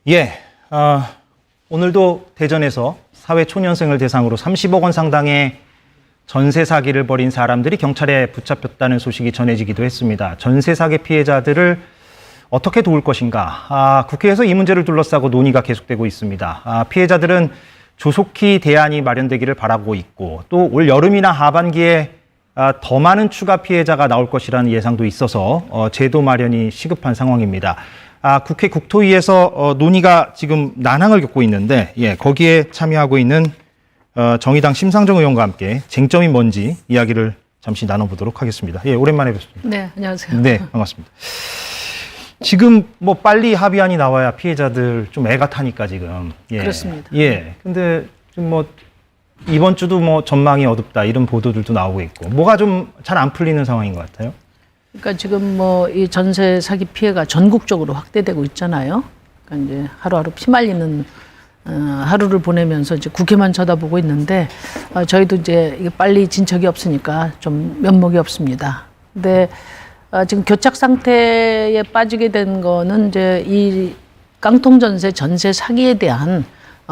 예, 오늘도 대전에서 사회초년생을 대상으로 30억 원 상당의 전세 사기를 벌인 사람들이 경찰에 붙잡혔다는 소식이 전해지기도 했습니다. 전세 사기 피해자들을 어떻게 도울 것인가? 국회에서 이 문제를 둘러싸고 논의가 계속되고 있습니다. 피해자들은 조속히 대안이 마련되기를 바라고 있고 또 올 여름이나 하반기에 더 많은 추가 피해자가 나올 것이라는 예상도 있어서 제도 마련이 시급한 상황입니다. 국회 국토위에서 논의가 지금 난항을 겪고 있는데 거기에 참여하고 있는 정의당 심상정 의원과 함께 쟁점이 뭔지 이야기를 잠시 나눠보도록 하겠습니다. 오랜만에 뵙습니다. 네, 안녕하세요. 네, 반갑습니다. 지금 뭐 빨리 합의안이 나와야 피해자들 좀 애가 타니까 지금. 그렇습니다. 근데 좀 뭐 이번 주도 뭐 전망이 어둡다 이런 보도들도 나오고 있고 뭐가 좀 잘 안 풀리는 상황인 것 같아요. 그러니까 지금 뭐 이 전세 사기 피해가 전국적으로 확대되고 있잖아요. 그러니까 이제 하루하루 피말리는 하루를 보내면서 이제 국회만 쳐다보고 있는데 저희도 이제 이게 빨리 진척이 없으니까 좀 면목이 없습니다. 근데 지금 교착 상태에 빠지게 된 거는 이제 이 깡통 전세 사기에 대한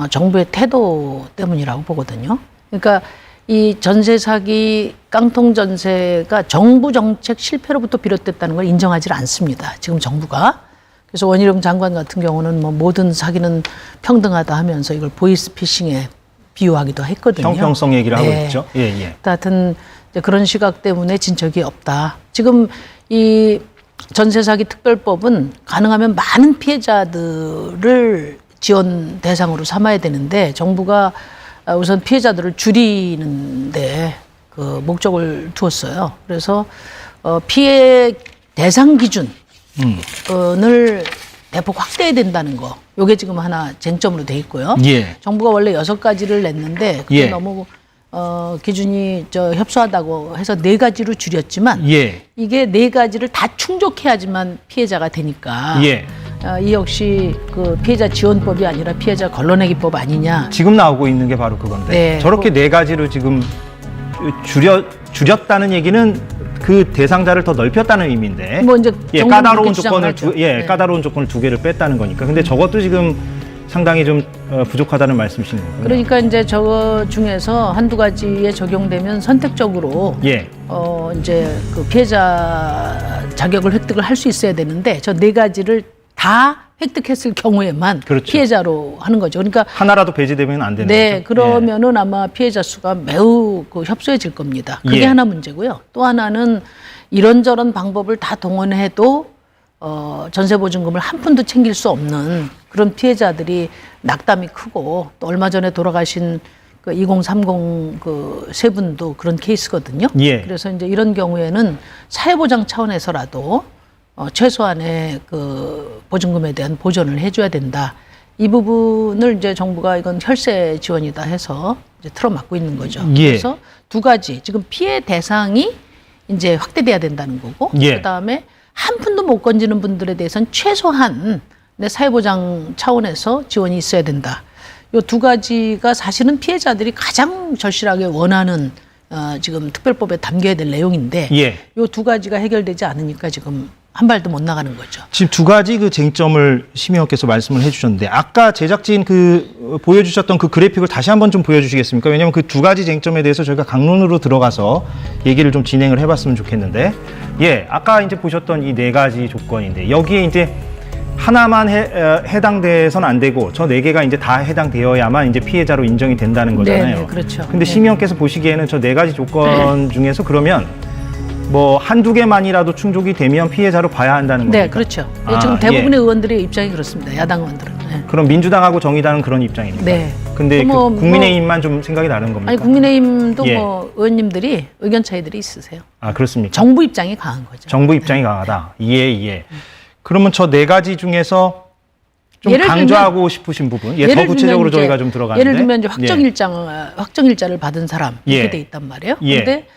정부의 태도 때문이라고 보거든요. 그러니까 이 전세 사기 깡통 전세가 정부 정책 실패로부터 비롯됐다는 걸 인정하지 않습니다. 지금 정부가. 그래서 원희룡 장관 같은 경우는 뭐 모든 사기는 평등하다 하면서 이걸 보이스피싱에 비유하기도 했거든요. 형평성 얘기를 하고 있죠. 하여튼 그런 시각 때문에 진척이 없다. 지금 이 전세 사기 특별법은 가능하면 많은 피해자들을 지원 대상으로 삼아야 되는데 정부가 우선 피해자들을 줄이는데 그 목적을 두었어요. 그래서 피해 대상 기준을 대폭 확대해야 된다는 거. 요게 지금 하나 쟁점으로 돼 있고요. 정부가 원래 6가지를 냈는데 그게 너무 기준이 협소하다고 해서 4가지로 줄였지만 이게 4가지를 다 충족해야지만 피해자가 되니까 이 역시 그 피해자 지원법이 아니라 피해자 걸러내기법 아니냐. 지금 나오고 있는 게 바로 그건데 저렇게 4가지로 지금 줄였다는 얘기는 그 대상자를 더 넓혔다는 의미인데 뭐 이제 까다로운 조건을 까다로운 조건을 2개를 뺐다는 거니까. 근데 저것도 지금 상당히 좀 부족하다는 말씀이신 거고요. 그러니까 이제 저거 중에서 한두 가지에 적용되면 선택적으로 이제 그 피해자 자격을 획득을 할 수 있어야 되는데 저 4가지를 다 획득했을 경우에만 피해자로 하는 거죠. 그러니까 하나라도 배제되면 안 되는 거죠. 그러면은 아마 피해자 수가 매우 협소해질 겁니다. 그게 하나 문제고요. 또 하나는 이런저런 방법을 다 동원해도 전세보증금을 한 푼도 챙길 수 없는 그런 피해자들이 낙담이 크고 또 얼마 전에 돌아가신 그 2030 그 세 분도 그런 케이스거든요. 그래서 이제 이런 경우에는 사회보장 차원에서라도 최소한의 그 보증금에 대한 보전을 해줘야 된다. 이 부분을 이제 정부가 이건 혈세 지원이다 해서 이제 틀어막고 있는 거죠. 그래서 2가지 지금 피해 대상이 이제 확대돼야 된다는 거고 그다음에 한 푼도 못 건지는 분들에 대해서는 최소한 내 사회보장 차원에서 지원이 있어야 된다. 요 2가지가 사실은 피해자들이 가장 절실하게 원하는 지금 특별법에 담겨야 될 내용인데 요 2가지가 해결되지 않으니까 지금 한 발도 못 나가는 거죠. 지금 2가지 그 쟁점을 심 의원께서 말씀을 해주셨는데 아까 제작진 보여주셨던 그 그래픽을 다시 한번 좀 보여주시겠습니까? 왜냐하면 그 2가지 쟁점에 대해서 저희가 강론으로 들어가서 얘기를 좀 진행을 해봤으면 좋겠는데 아까 이제 보셨던 이 4가지 조건인데 여기에 이제 하나만 해당돼서는 안 되고 저 4개가 이제 다 해당되어야만 이제 피해자로 인정이 된다는 거잖아요. 네, 그렇죠. 근데 심 의원께서 보시기에는 저 4가지 조건 중에서 그러면 뭐 한두 개만이라도 충족이 되면 피해자로 봐야 한다는 겁니까? 네, 그렇죠. 지금 대부분의 의원들의 입장이 그렇습니다. 야당 의원들은. 그럼 민주당하고 정의당은 그런 입장입니까? 근데 뭐, 국민의힘만 좀 생각이 다른 겁니까? 아니 국민의힘도 뭐 의원님들이 의견 차이들이 있으세요. 그렇습니까? 정부 입장이 강한 거죠. 정부 입장이 강하다. 그러면 저 4가지 중에서 좀 강조하고 싶으신 부분, 더 구체적으로 저희가 좀 들어가는데. 예를 들면 이제 확정일자를 받은 사람 이렇게 돼 있단 말이에요. 그런데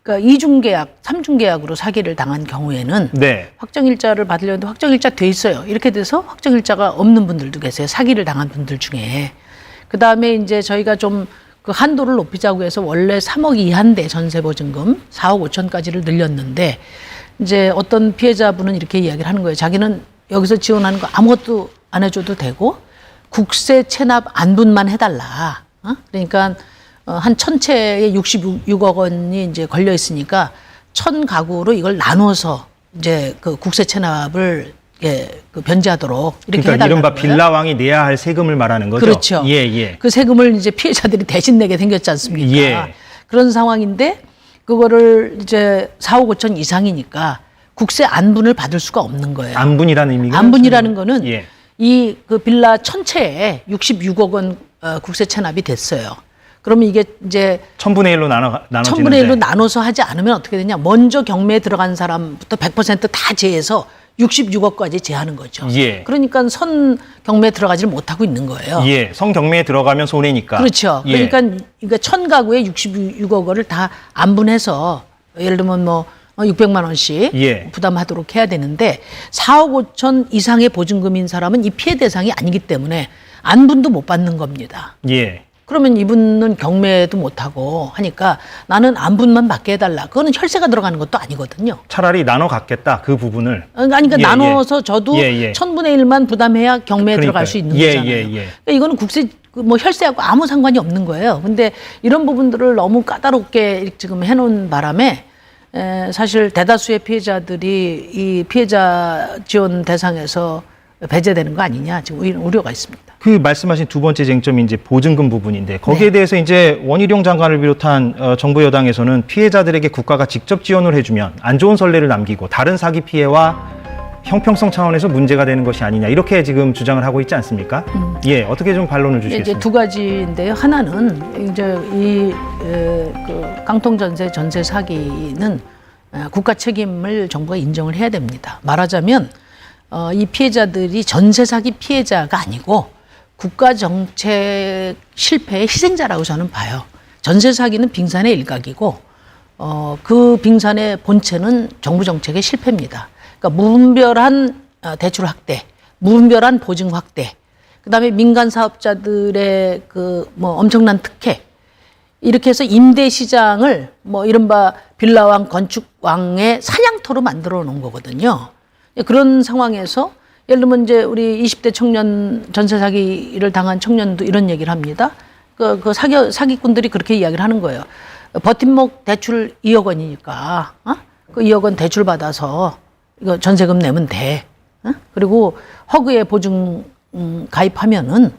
그러니까 2중 계약, 3중 계약으로 사기를 당한 경우에는 확정일자를 받으려는데 확정일자 돼 있어요. 이렇게 돼서 확정일자가 없는 분들도 계세요. 사기를 당한 분들 중에. 그다음에 이제 저희가 좀 그 한도를 높이자고 해서 원래 3억 이하인데 전세보증금 4억 5천까지를 늘렸는데 이제 어떤 피해자분은 이렇게 이야기를 하는 거예요. 자기는 여기서 지원하는 거 아무것도 안 해줘도 되고 국세 체납 안분만 해달라. 그러니까 한 1000채에 66억 원이 이제 걸려 있으니까 1000가구로 이걸 나눠서 이제 그 국세 체납을 그 변제하도록 이렇게 그러니까 해달라는 이른바 거예요. 빌라왕이 내야 할 세금을 말하는 거죠. 그렇죠. 예, 예. 그 세금을 이제 피해자들이 대신 내게 생겼지 않습니까? 예. 그런 상황인데 그거를 이제 4억 5천 이상이니까 국세 안분을 받을 수가 없는 거예요. 안분이라는 의미가 안분이라는 거는 예. 이 그 빌라 1000채에 66억 원 국세 체납이 됐어요. 그러면 이게 이제 1000분의 1로 나눠지는데 1000분의 1로 나눠서 하지 않으면 어떻게 되냐? 먼저 경매에 들어간 사람부터 100%다 제해서 66억까지 제하는 거죠. 예. 그러니까 선 경매에 들어가지를 못하고 있는 거예요. 예, 성경매에 들어가면 손해니까. 그렇죠. 예. 그러니까 1000가구에 66억 원을 다 안분해서 예를 들면 뭐 600만 원씩 예. 부담하도록 해야 되는데 4억 5천 이상의 보증금인 사람은 이 피해 대상이 아니기 때문에 안분도 못 받는 겁니다. 예. 그러면 이분은 경매도 못하고 하니까 나는 안분만 받게 해달라. 그거는 혈세가 들어가는 것도 아니거든요. 차라리 나눠 갖겠다 그 부분을. 그러니까 예, 나눠서 저도 예, 예. 1000분의 1만 부담해야 경매에 들어갈 수 있는 예, 거잖아요. 예, 예. 그러니까 이거는 국세 뭐 혈세하고 아무 상관이 없는 거예요. 근데 이런 부분들을 너무 까다롭게 지금 해놓은 바람에 사실 대다수의 피해자들이 이 피해자 지원 대상에서 배제되는 거 아니냐 지금 우려가 있습니다. 그 말씀하신 두 번째 쟁점이 이제 보증금 부분인데 거기에 네. 대해서 이제 원희룡 장관을 비롯한 정부 여당에서는 피해자들에게 국가가 직접 지원을 해주면 안 좋은 선례를 남기고 다른 사기 피해와 형평성 차원에서 문제가 되는 것이 아니냐 이렇게 지금 주장을 하고 있지 않습니까? 예, 어떻게 좀 반론을 주시겠습니까? 이제 두 가지인데요. 하나는 이제 그 깡통전세 전세 사기는 국가 책임을 정부가 인정을 해야 됩니다. 말하자면 이 피해자들이 전세 사기 피해자가 아니고 국가 정책 실패의 희생자라고 저는 봐요. 전세 사기는 빙산의 일각이고 그 빙산의 본체는 정부 정책의 실패입니다. 그러니까 무분별한 대출 확대, 무분별한 보증 확대, 그다음에 민간 사업자들의 그 뭐 엄청난 특혜, 이렇게 해서 임대 시장을 뭐 이른바 빌라왕, 건축왕의 사냥터로 만들어 놓은 거거든요. 그런 상황에서 예를 들면 이제 우리 20대 청년 전세 사기를 당한 청년도 이런 얘기를 합니다. 그 사기꾼들이 그렇게 이야기를 하는 거예요. 버팀목 대출 2억 원이니까 그 2억 원 대출 받아서 이거 전세금 내면 돼. 그리고 허그에 보증 가입하면은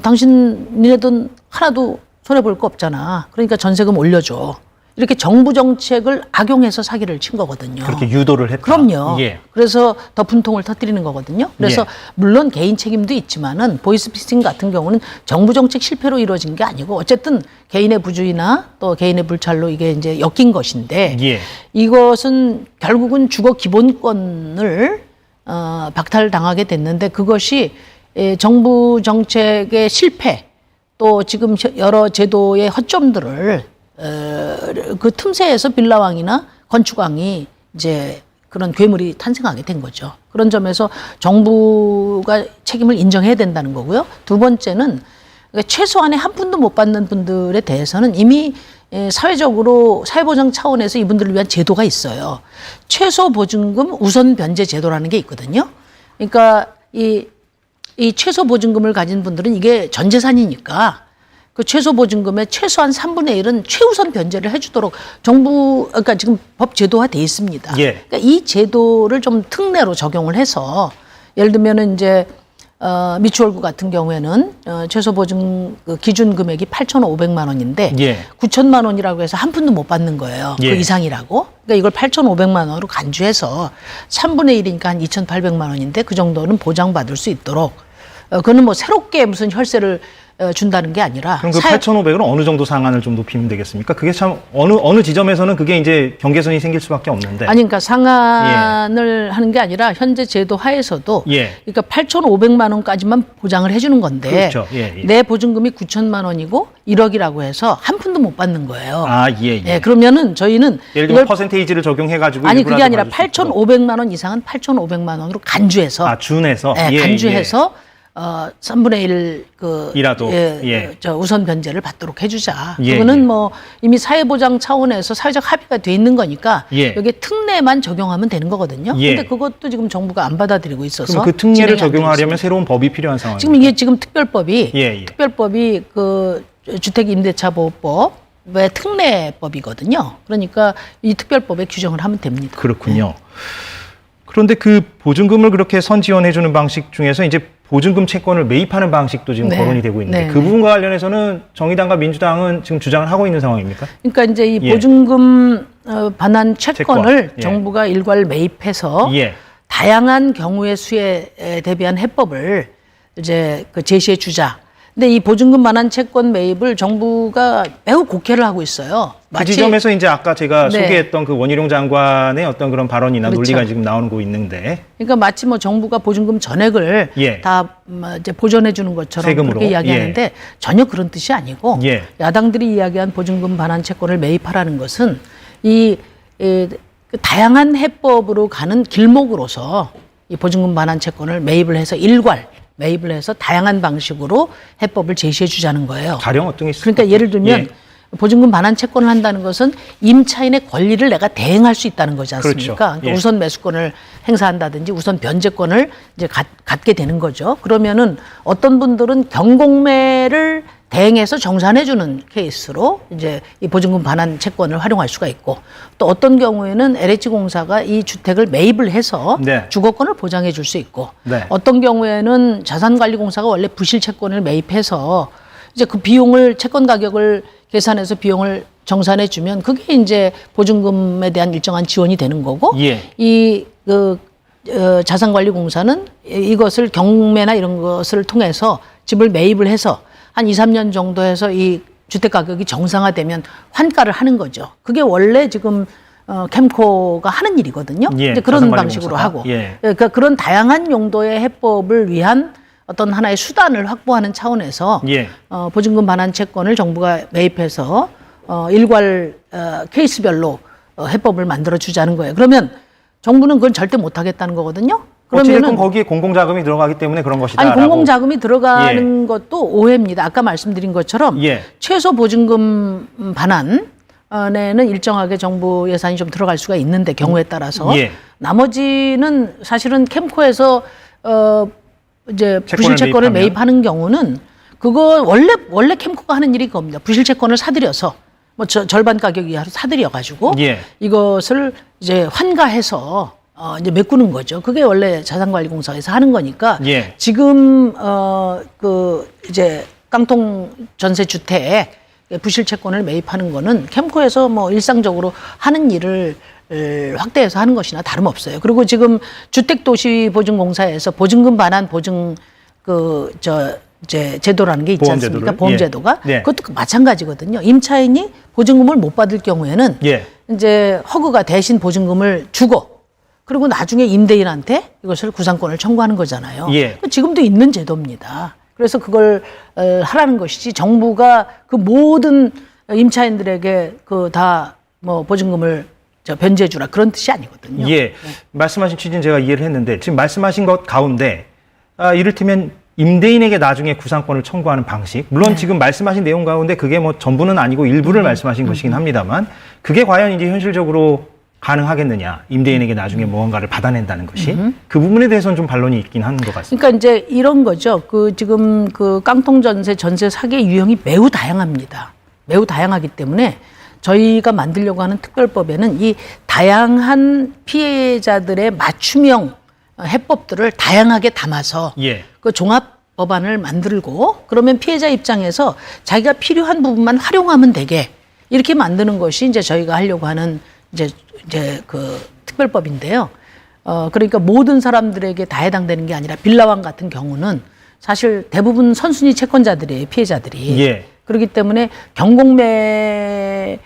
당신 니네 돈 하나도 손해 볼 거 없잖아. 그러니까 전세금 올려줘. 이렇게 정부 정책을 악용해서 사기를 친 거거든요. 그렇게 유도를 했다. 그럼요. 예. 그래서 더 분통을 터뜨리는 거거든요. 그래서 예. 물론 개인 책임도 있지만은 보이스피싱 같은 경우는 정부 정책 실패로 이루어진 게 아니고 어쨌든 개인의 부주의나 또 개인의 불찰로 이게 이제 엮인 것인데 예. 이것은 결국은 주거 기본권을 박탈당하게 됐는데 그것이 정부 정책의 실패 또 지금 여러 제도의 허점들을 그 틈새에서 빌라왕이나 건축왕이 이제 그런 괴물이 탄생하게 된 거죠. 그런 점에서 정부가 책임을 인정해야 된다는 거고요. 두 번째는 최소한의 한 푼도 못 받는 분들에 대해서는 이미 사회적으로 사회보장 차원에서 이분들을 위한 제도가 있어요. 최소보증금 우선 변제 제도라는 게 있거든요. 그러니까 이 최소보증금을 가진 분들은 이게 전 재산이니까 그 최소보증금의 최소한 3분의 1은 최우선 변제를 해주도록 그러니까 지금 법 제도화돼 있습니다. 예. 그러니까 이 제도를 좀 특례로 적용을 해서 예를 들면은 이제 미추홀구 같은 경우에는 최소보증 그 기준 금액이 8,500만 원인데 예. 9천만 원이라고 해서 한 푼도 못 받는 거예요. 예. 그 이상이라고. 그러니까 이걸 8,500만 원으로 간주해서 3분의 1이니까 한 2,800만 원인데 그 정도는 보장받을 수 있도록 그거는 뭐 새롭게 무슨 혈세를 준다는 게 아니라 그럼 그 8,500은 어느 정도 상한을 좀 높이면 되겠습니까? 그게 참 어느 지점에서는 그게 이제 경계선이 생길 수밖에 없는데. 아니 그러니까 상한을 하는 게 아니라 현재 제도 하에서도 예. 그러니까 8,500만 원까지만 보장을 해주는 건데 그렇죠. 예, 예. 내 보증금이 9천만 원이고 1억이라고 해서 한 푼도 못 받는 거예요. 아, 예, 예. 그러면은 저희는 예를 들면 퍼센테이지를 적용해 가지고 아니 그게 아니라 8,500만 원 이상은 8,500만 원으로 간주해서 준해서 네, 예, 간주해서 3분의 1 이라도, 저 우선 변제를 받도록 해주자. 예, 그거는 예. 뭐 이미 사회보장 차원에서 사회적 합의가 돼 있는 거니까 예. 여기에 특례만 적용하면 되는 거거든요. 예. 근데 그것도 지금 정부가 안 받아들이고 있어서 그럼 그 특례를 진행이 안 되고 적용하려면 있습니다. 새로운 법이 필요한 상황입니다. 지금 이게 지금 특별법이 예. 그 주택임대차보호법의 특례법이거든요. 그러니까 이 특별법에 규정을 하면 됩니다. 그렇군요. 그런데 그 보증금을 그렇게 선지원해 주는 방식 중에서 이제 보증금 채권을 매입하는 방식도 지금 네. 거론이 되고 있는데 네. 그 부분과 관련해서는 정의당과 민주당은 지금 주장을 하고 있는 상황입니까? 그러니까 이제 이 예. 보증금 반환 채권을 채권. 예. 정부가 일괄 매입해서 예. 다양한 경우의 수에 대비한 해법을 이제 그 제시해 주자. 근데 이 보증금 반환 채권 매입을 정부가 매우 곡해를 하고 있어요. 그 지점에서 이제 아까 제가 네. 소개했던 그 원희룡 장관의 어떤 그런 발언이나 그렇죠. 논리가 지금 나오고 있는데 그러니까 마치 뭐 정부가 보증금 전액을 예. 다 이제 보전해 주는 것처럼 세금으로? 그렇게 이야기하는데 전혀 그런 뜻이 아니고 예. 야당들이 이야기한 보증금 반환 채권을 매입하라는 것은 그 다양한 해법으로 가는 길목으로서 이 보증금 반환 채권을 매입을 해서 일괄 매입을 해서 다양한 방식으로 해법을 제시해 주자는 거예요. 가령 어떤 게 있습니까? 그러니까 예를 들면 예. 보증금 반환 채권을 한다는 것은 임차인의 권리를 내가 대행할 수 있다는 거지 않습니까? 그렇죠. 그러니까 예. 우선 매수권을 행사한다든지 우선 변제권을 이제 갖게 되는 거죠. 그러면은 어떤 분들은 경공매를 대행해서 정산해 주는 케이스로 이제 이 보증금 반환 채권을 활용할 수가 있고 또 어떤 경우에는 LH공사가 이 주택을 매입을 해서 네. 주거권을 보장해 줄 수 있고 네. 어떤 경우에는 자산관리공사가 원래 부실 채권을 매입해서 이제 그 비용을 채권 가격을 계산해서 비용을 정산해 주면 그게 이제 보증금에 대한 일정한 지원이 되는 거고 예. 자산관리공사는 이것을 경매나 이런 것을 통해서 집을 매입을 해서 한 2, 3년 정도 해서 이 주택 가격이 정상화되면 환가를 하는 거죠. 그게 원래 지금 캠코가 하는 일이거든요. 예, 이제 그런 자산관리공사가. 방식으로 하고 예. 그러니까 그런 다양한 용도의 해법을 위한 어떤 하나의 수단을 확보하는 차원에서 예. 보증금 반환 채권을 정부가 매입해서 일괄 케이스별로 해법을 만들어 주자는 거예요. 그러면 정부는 그건 절대 못 하겠다는 거거든요. 어찌됐건 거기에 공공자금이 들어가기 때문에 그런 것이다. 아니 공공자금이 들어가는 것도 오해입니다. 아까 말씀드린 것처럼 예. 최소 보증금 반환에는 일정하게 정부 예산이 좀 들어갈 수가 있는데 경우에 따라서 예. 나머지는 사실은 캠코에서 이제 부실 채권을 매입하면? 매입하는 경우는 그거 원래 캠코가 하는 일이 그겁니다. 부실 채권을 사들여서 뭐 절반 가격 이하로 사들여 가지고 예. 이것을 이제 환가해서 이제 메꾸는 거죠. 그게 원래 자산관리공사에서 하는 거니까 예. 지금 이제 깡통 전세 주택 부실 채권을 매입하는 거는 캠코에서 뭐 일상적으로 하는 일을 확대해서 하는 것이나 다름없어요. 그리고 지금 주택도시보증공사에서 보증금 반환 보증 이제 제도라는 게 있지 않습니까? 보험제도를? 보험제도가 예. 그것도 마찬가지거든요. 임차인이 보증금을 못 받을 경우에는 예. 이제 허그가 대신 보증금을 주고 그리고 나중에 임대인한테 이것을 구상권을 청구하는 거잖아요. 예. 지금도 있는 제도입니다. 그래서 그걸 하라는 것이지 정부가 그 모든 임차인들에게 다 뭐 보증금을 변제해 주라 그런 뜻이 아니거든요. 예. 말씀하신 취지는 제가 이해를 했는데 지금 말씀하신 것 가운데 이를테면 임대인에게 나중에 구상권을 청구하는 방식 물론 지금 말씀하신 내용 가운데 그게 뭐 전부는 아니고 일부를 말씀하신 것이긴 합니다만 그게 과연 이제 현실적으로 가능하겠느냐 임대인에게 나중에 무언가를 받아낸다는 것이 그 부분에 대해서는 좀 반론이 있긴 하는 것 같습니다. 그러니까 이제 이런 거죠. 지금 깡통 전세 사기의 유형이 매우 다양합니다. 매우 다양하기 때문에 저희가 만들려고 하는 특별법에는 이 다양한 피해자들의 맞춤형 해법들을 다양하게 담아서 예. 그 종합 법안을 만들고 그러면 피해자 입장에서 자기가 필요한 부분만 활용하면 되게 이렇게 만드는 것이 이제 저희가 하려고 하는 이제 그 특별법인데요. 그러니까 모든 사람들에게 다 해당되는 게 아니라 빌라왕 같은 경우는 사실 대부분 선순위 채권자들이에요, 피해자들이. 예. 그렇기 때문에 경공매를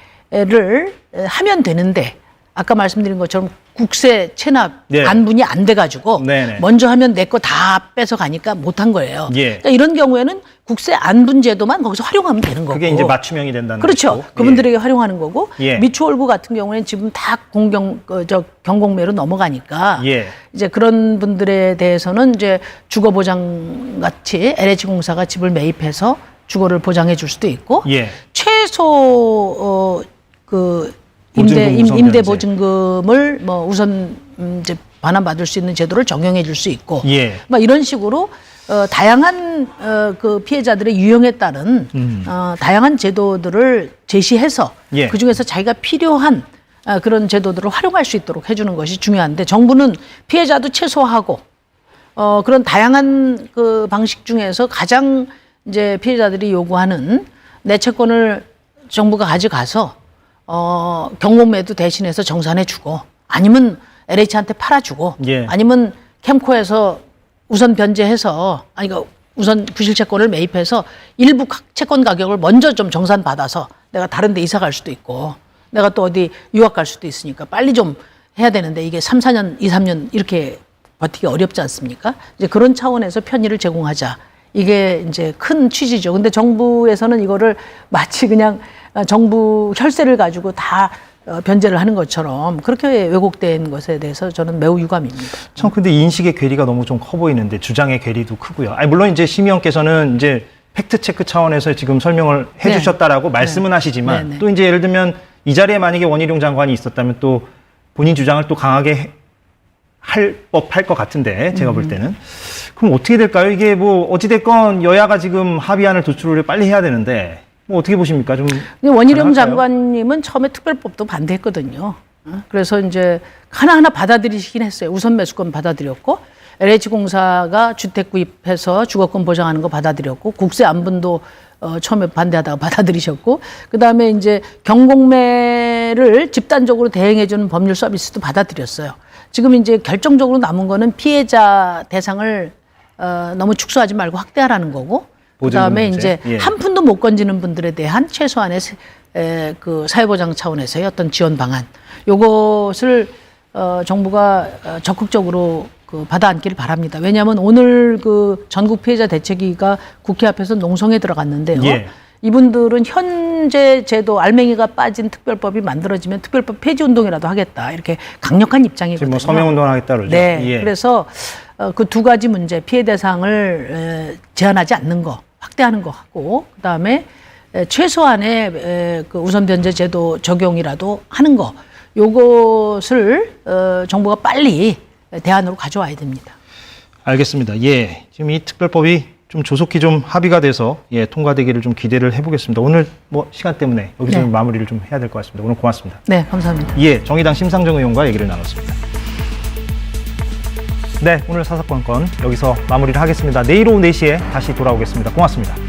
하면 되는데 아까 말씀드린 것처럼 국세 체납 네. 안분이 안 돼가지고 네네. 먼저 하면 내 거 다 뺏어 가니까 못한 거예요. 예. 그러니까 이런 경우에는 국세 안분 제도만 거기서 활용하면 되는 거고. 그게 이제 맞춤형이 된다는 그렇죠. 거고. 그분들에게 활용하는 거고 예. 미추홀구 같은 경우에는 지금 다 경공매로 넘어가니까 예. 이제 그런 분들에 대해서는 이제 주거 보장 같이 LH공사가 집을 매입해서 주거를 보장해 줄 수도 있고 예. 최소 그 보증금 우선 임대 변제. 보증금을 뭐 우선 이제 반환받을 수 있는 제도를 적용해 줄 수 있고 예. 뭐 이런 식으로 다양한 그 피해자들의 유형에 따른 다양한 제도들을 제시해서 예. 그 중에서 자기가 필요한 그런 제도들을 활용할 수 있도록 해주는 것이 중요한데 정부는 피해자도 최소화하고 그런 다양한 그 방식 중에서 가장 이제 피해자들이 요구하는 내 채권을 정부가 가져가서 경공매도 대신해서 정산해주고 아니면 LH한테 팔아주고 예. 아니면 캠코에서 우선 변제해서 아니 그 우선 부실채권을 매입해서 일부 채권 가격을 먼저 좀 정산받아서 내가 다른 데 이사 갈 수도 있고 내가 또 어디 유학 갈 수도 있으니까 빨리 좀 해야 되는데 이게 3, 4년, 2, 3년 이렇게 버티기 어렵지 않습니까? 이제 그런 차원에서 편의를 제공하자. 이게 이제 큰 취지죠. 근데 정부에서는 이거를 마치 그냥 정부 혈세를 가지고 다 변제를 하는 것처럼 그렇게 왜곡된 것에 대해서 저는 매우 유감입니다. 참 근데 인식의 괴리가 너무 좀 커 보이는데 주장의 괴리도 크고요. 아니 물론 이제 심의원께서는 이제 팩트 체크 차원에서 지금 설명을 해주셨다라고 말씀은 하시지만 네네. 또 이제 예를 들면 이 자리에 만약에 원희룡 장관이 있었다면 또 본인 주장을 또 강하게 할 법할 것 같은데 제가 볼 때는 그럼 어떻게 될까요? 이게 뭐 어찌 됐건 여야가 지금 합의안을 도출을 빨리 해야 되는데 뭐 어떻게 보십니까? 좀 근데 원희룡 가능할까요? 장관님은 처음에 특별법도 반대했거든요. 그래서 이제 하나하나 받아들이시긴 했어요. 우선 매수권 받아들였고 LH공사가 주택 구입해서 주거권 보장하는 거 받아들였고 국세 안분도 처음에 반대하다가 받아들이셨고 그다음에 이제 경공매를 집단적으로 대행해주는 법률 서비스도 받아들였어요. 지금 이제 결정적으로 남은 거는 피해자 대상을 너무 축소하지 말고 확대하라는 거고 그다음에 보증금 이제 문제. 예. 한 푼도 못 건지는 분들에 대한 최소한의 그 사회보장 차원에서의 어떤 지원 방안 요것을 정부가 적극적으로 그 받아안기를 바랍니다. 왜냐하면 오늘 그 전국 피해자 대책위가 국회 앞에서 농성에 들어갔는데요. 예. 이분들은 현재 제도 알맹이가 빠진 특별법이 만들어지면 특별법 폐지 운동이라도 하겠다 이렇게 강력한 입장이거든요. 지금 뭐 서명 운동하겠다 그러죠. 네, 예. 그래서 그 두 가지 문제 피해 대상을 제한하지 않는 거 확대하는 거 하고 그다음에 최소한의 그 우선 변제 제도 적용이라도 하는 거 요것을 정부가 빨리 대안으로 가져와야 됩니다. 알겠습니다. 예. 지금 이 특별법이 좀 조속히 좀 합의가 돼서 예, 통과되기를 좀 기대를 해보겠습니다. 오늘 뭐 시간 때문에 여기서 네. 마무리를 좀 해야 될 것 같습니다. 오늘 고맙습니다. 네, 감사합니다. 예, 정의당 심상정 의원과 얘기를 나눴습니다. 네, 오늘 사사건건 여기서 마무리를 하겠습니다. 내일 오후 4시에 다시 돌아오겠습니다. 고맙습니다.